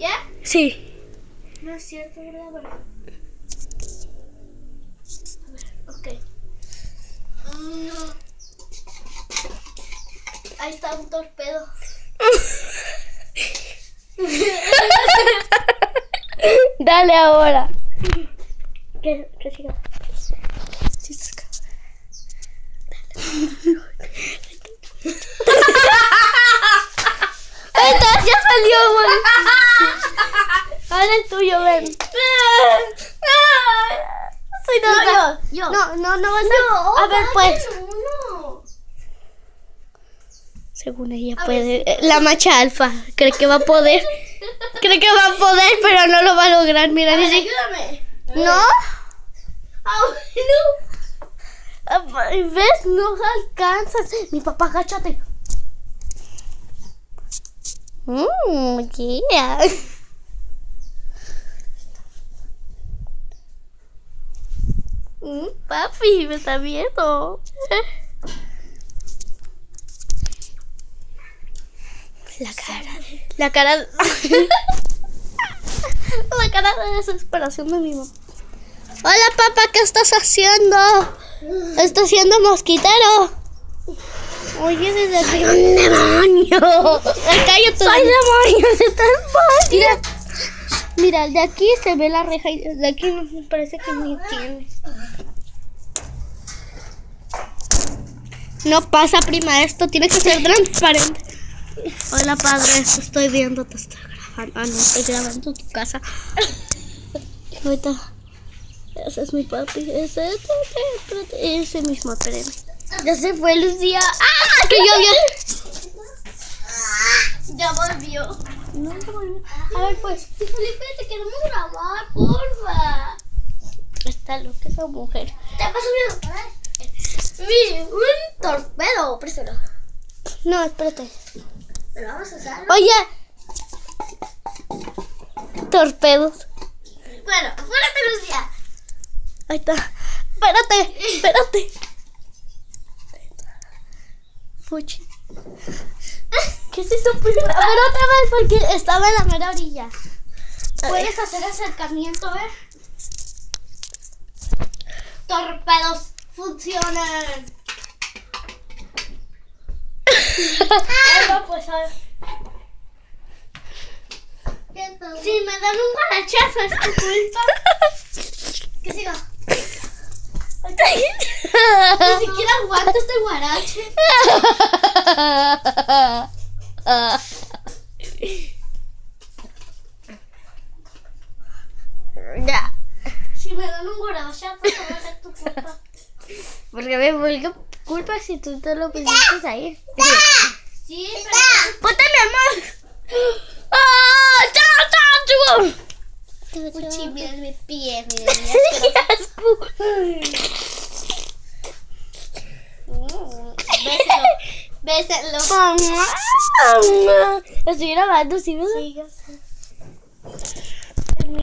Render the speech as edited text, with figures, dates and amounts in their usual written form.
¿Ya? Sí. No es cierto, ¿verdad? Bueno. A ver, ok. Ahí está un torpedo. Dale ahora. ¿Qué siga? Sí, saca. Ahí está, ya salió, güey. Ahora el tuyo, ven. Soy No, yo. No vas a ver, pues. Uno. Según ella A puede. La macha alfa. Cree que va a poder. Cree que va a poder, pero no lo va a lograr. Mira, dice. Ayúdame. ¿No? No. ¿Ves? No alcanzas. Mi papá, agáchate. Yeah. Papi, me está viendo. La cara de desesperación de mi mamá. Hola, papá, ¿qué estás haciendo? ¿Estás haciendo mosquitero? Oye, desde aquí. ¡Soy un demonio! ¡Cállate! ¡Soy demonio! ¡Se está Mira, de aquí se ve la reja y de aquí me parece que ni tiene. No pasa, prima, esto tiene que ser transparente. Hola, padre, esto estoy viendo, te estoy grabando. Ah, no, estoy grabando tu casa. Ahorita. Ese es mi papi. Ese mismo, espérenme. Ya se fue Lucía. ¡Ah! Que llovió. Ya volvió. No volvió. A ver, pues. Felipe, te queremos grabar, porfa. Está loca esa mujer. Te paso un torpedo, préstalo. No, espérate. Pero vamos a usarlo. Oye. Torpedos. Bueno, apúrate, Lucía. Ahí está. Espérate. Fuchi. ¿Qué es eso? Pero otra vez porque estaba en la mera orilla. Puedes hacer acercamiento, a ver. Torpedos funcionan. Pues a ver. Si me dan un guarachazo es tu culpa. ¿Qué siga? Ni siquiera aguanta este guarache. Ya. Si me dan un guarachazo va a ser tu culpa. Porque me vuelvo culpa si tú te lo pusiste ahí. Sí, pero... ¡Ponte mi amor! ¡Ah! ¡Chao! Puchi, mira mi pie, mira. ¡Qué asco! Bésalo. Estoy grabando, ¿sí? Sí, yo sé.